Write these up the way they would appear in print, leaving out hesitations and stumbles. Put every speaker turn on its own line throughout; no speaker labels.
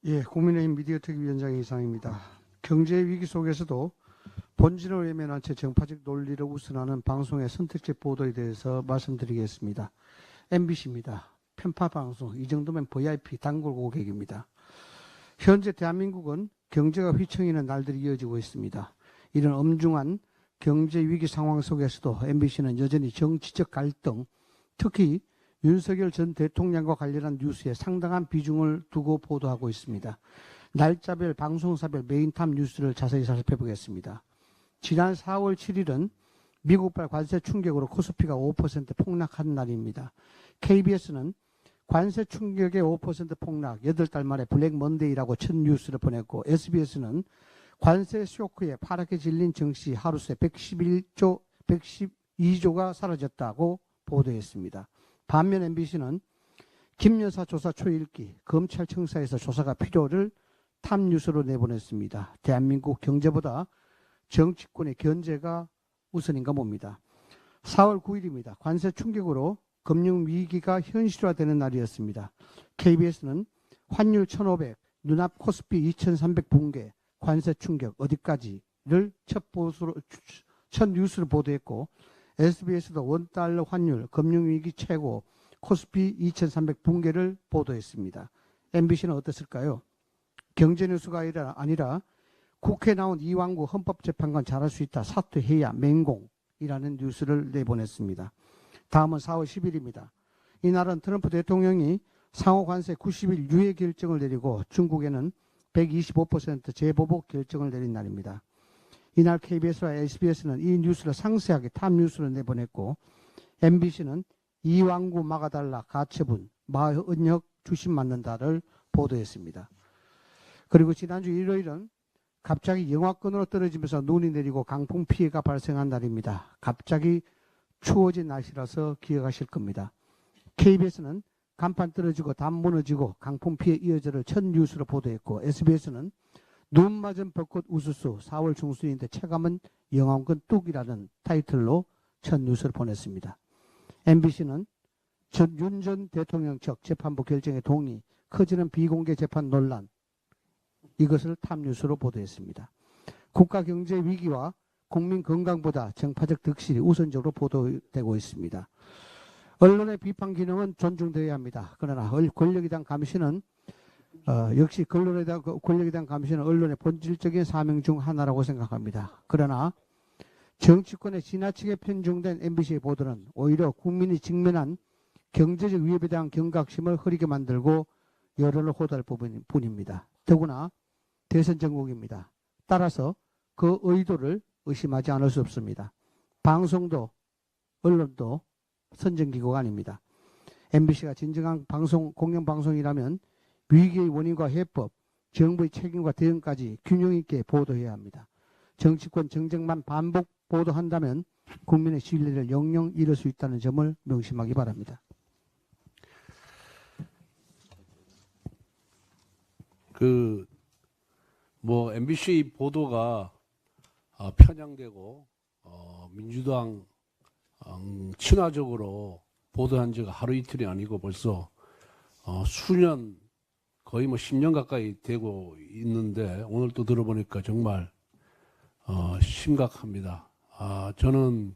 예, 국민의힘 미디어특위위원장의 이상입니다. 경제 위기 속에서도 본질을 외면한 채 정파적 논리를 우선하는 방송의 선택적 보도에 대해서 말씀드리겠습니다. MBC입니다. 편파 방송, 이 정도면 VIP 단골 고객입니다. 현재 대한민국은 경제가 휘청이는 날들이 이어지고 있습니다. 이런 엄중한 경제 위기 상황 속에서도 MBC는 여전히 정치적 갈등, 특히 윤석열 전 대통령과 관련한 뉴스에 상당한 비중을 두고 보도하고 있습니다. 날짜별, 방송사별 메인탑 뉴스를 자세히 살펴보겠습니다. 지난 4월 7일은 미국발 관세 충격으로 코스피가 5% 폭락한 날입니다. KBS는 관세 충격의 5% 폭락, 8달 만에 블랙 먼데이라고 첫 뉴스를 보냈고, SBS는 관세 쇼크에 파랗게 질린 정시 하루 새 112조가 사라졌다고 보도했습니다. 반면 MBC는 김 여사 조사 초읽기, 검찰청사에서 조사가 필요를 탑뉴스로 내보냈습니다. 대한민국 경제보다 정치권의 견제가 우선인가 봅니다. 4월 9일입니다. 관세 충격으로 금융위기가 현실화되는 날이었습니다. KBS는 환율 1,500, 눈앞 코스피 2,300 붕괴, 관세 충격 어디까지를 첫 뉴스로 보도했고, SBS도 원달러 환율, 금융위기 최고, 코스피 2,300 붕괴를 보도했습니다. MBC는 어땠을까요? 경제뉴스가 아니라 국회 나온 이완구 헌법재판관 잘할 수 있다, 사퇴해야 맹공이라는 뉴스를 내보냈습니다. 다음은 4월 10일입니다. 이날은 트럼프 대통령이 상호관세 90일 유예 결정을 내리고 중국에는 125% 재보복 결정을 내린 날입니다. 이날 KBS와 SBS는 이 뉴스를 상세하게 탑 뉴스로 내보냈고, MBC는 이왕구 막아달라 가처분, 마은혁 주심 맞는다를 보도했습니다. 그리고 지난주 일요일은 갑자기 영하권으로 떨어지면서 눈이 내리고 강풍 피해가 발생한 날입니다. 갑자기 추워진 날씨라서 기억하실 겁니다. KBS는 간판 떨어지고 담 무너지고 강풍 피해 이어져를 첫 뉴스로 보도했고, SBS는 눈 맞은 벚꽃 우수수 4월 중순인데 체감은 영하권 뚝이라는 타이틀로 첫 뉴스를 보냈습니다. MBC는 윤 전 대통령 측 재판부 결정에 동의, 커지는 비공개 재판 논란, 이것을 탑 뉴스로 보도했습니다. 국가 경제 위기와 국민 건강보다 정파적 득실이 우선적으로 보도되고 있습니다. 언론의 비판 기능은 존중되어야 합니다. 그러나 권력에 대한 감시는 역시 권력에 대한 감시는 언론의 본질적인 사명 중 하나라고 생각합니다. 그러나 정치권에 지나치게 편중된 MBC의 보도는 오히려 국민이 직면한 경제적 위협에 대한 경각심을 흐리게 만들고 여론을 호도할 뿐입니다. 더구나 대선 전국입니다. 따라서 그 의도를 의심하지 않을 수 없습니다. 방송도 언론도 선정기구가 아닙니다. MBC가 진정한 공영방송이라면 위기의 원인과 해법, 정부의 책임과 대응까지 균형 있게 보도해야 합니다. 정치권 정쟁만 반복 보도한다면 국민의 신뢰를 영영 잃을 수 있다는 점을 명심하기 바랍니다.
MBC 보도가 편향되고 민주당 친화적으로 보도한 지가 하루 이틀이 아니고 벌써 수년, 거의 10년 가까이 되고 있는데, 오늘 또 들어보니까 정말 심각합니다. 저는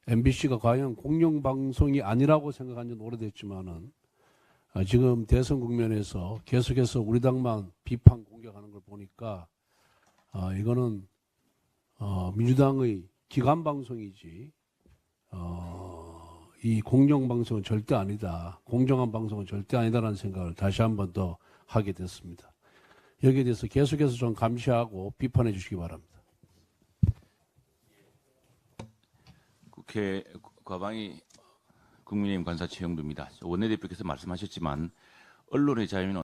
MBC가 과연 공영방송이 아니라고 생각한 지는 오래됐지만은 지금 대선 국면에서 계속해서 우리 당만 비판 공격하는 걸 보니까 이거는 민주당의 기관방송이지 이 공영방송은 절대 아니다, 공정한 방송은 절대 아니다라는 생각을 다시 한 번 더 하게 됐습니다. 여기에 대해서 계속해서 좀 감시하고 비판해 주시기 바랍니다.
국회 과방위 국민의힘 관사 최영두입니다. 원내대표께서 말씀하셨지만 언론의 자유는